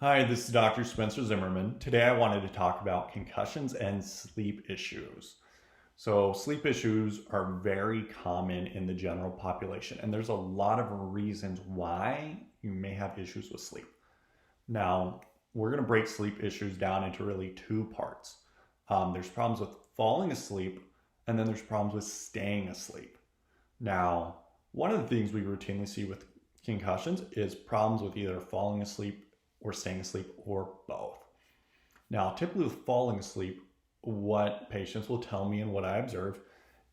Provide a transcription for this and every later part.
Hi, this is Dr. Spencer Zimmerman. Today I wanted to talk about concussions and sleep issues. So, sleep issues are very common in the general population, and there's a lot of reasons why you may have issues with sleep. Now, we're going to break sleep issues down into really two parts. There's problems with falling asleep, and then there's problems with staying asleep. Now, one of the things we routinely see with concussions is problems with either falling asleep or staying asleep or both. Now, typically with falling asleep, what patients will tell me and what I observe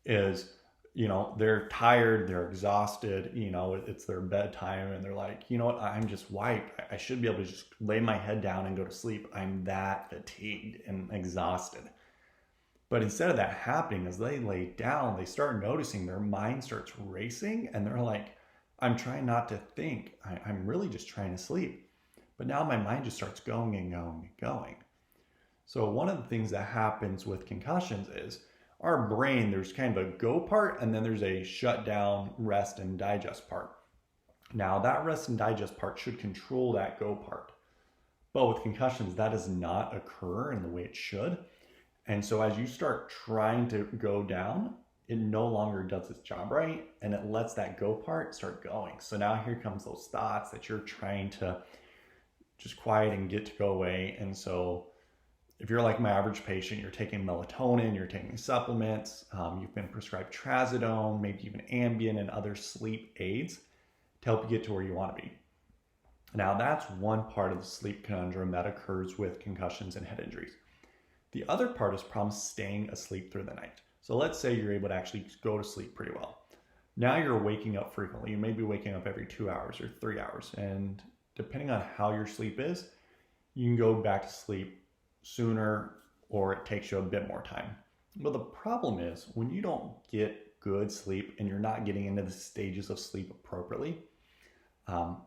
is, they're tired, they're exhausted, it's their bedtime, and they're like, you know what, I'm just wiped. I should be able to just lay my head down and go to sleep. I'm that fatigued and exhausted. But instead of that happening, as they lay down, they start noticing their mind starts racing, and they're like, I'm trying not to think. I'm really just trying to sleep. But now my mind just starts going and going and going. So one of the things that happens with concussions is our brain, there's kind of a go part, and then there's a shut down, rest, and digest part. Now that rest and digest part should control that go part. But with concussions, that does not occur in the way it should. And so as you start trying to go down, it no longer does its job right, and it lets that go part start going. So now here comes those thoughts that you're trying to just quiet and get to go away. And so if you're like my average patient, you're taking melatonin, you're taking supplements, you've been prescribed trazodone, maybe even Ambien and other sleep aids to help you get to where you want to be. Now that's one part of the sleep conundrum that occurs with concussions and head injuries. The other part is problems staying asleep through the night. So let's say you're able to actually go to sleep pretty well. Now you're waking up frequently. You may be waking up every 2 hours or 3 hours. And depending on how your sleep is, you can go back to sleep sooner or it takes you a bit more time. But the problem is when you don't get good sleep and you're not getting into the stages of sleep appropriately,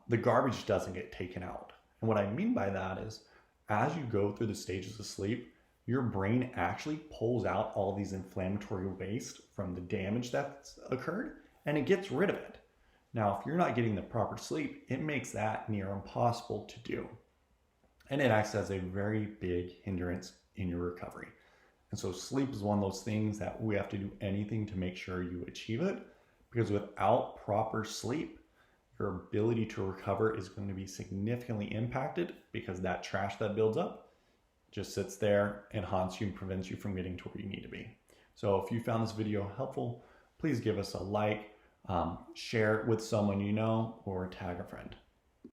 the garbage doesn't get taken out. And what I mean by that is as you go through the stages of sleep, your brain actually pulls out all these inflammatory waste from the damage that's occurred and it gets rid of it. Now, if you're not getting the proper sleep, it makes that near impossible to do. And it acts as a very big hindrance in your recovery. And so sleep is one of those things that we have to do anything to make sure you achieve it, because without proper sleep, your ability to recover is going to be significantly impacted because that trash that builds up just sits there and haunts you and prevents you from getting to where you need to be. So if you found this video helpful, please give us a like, share it with someone you know, or tag a friend.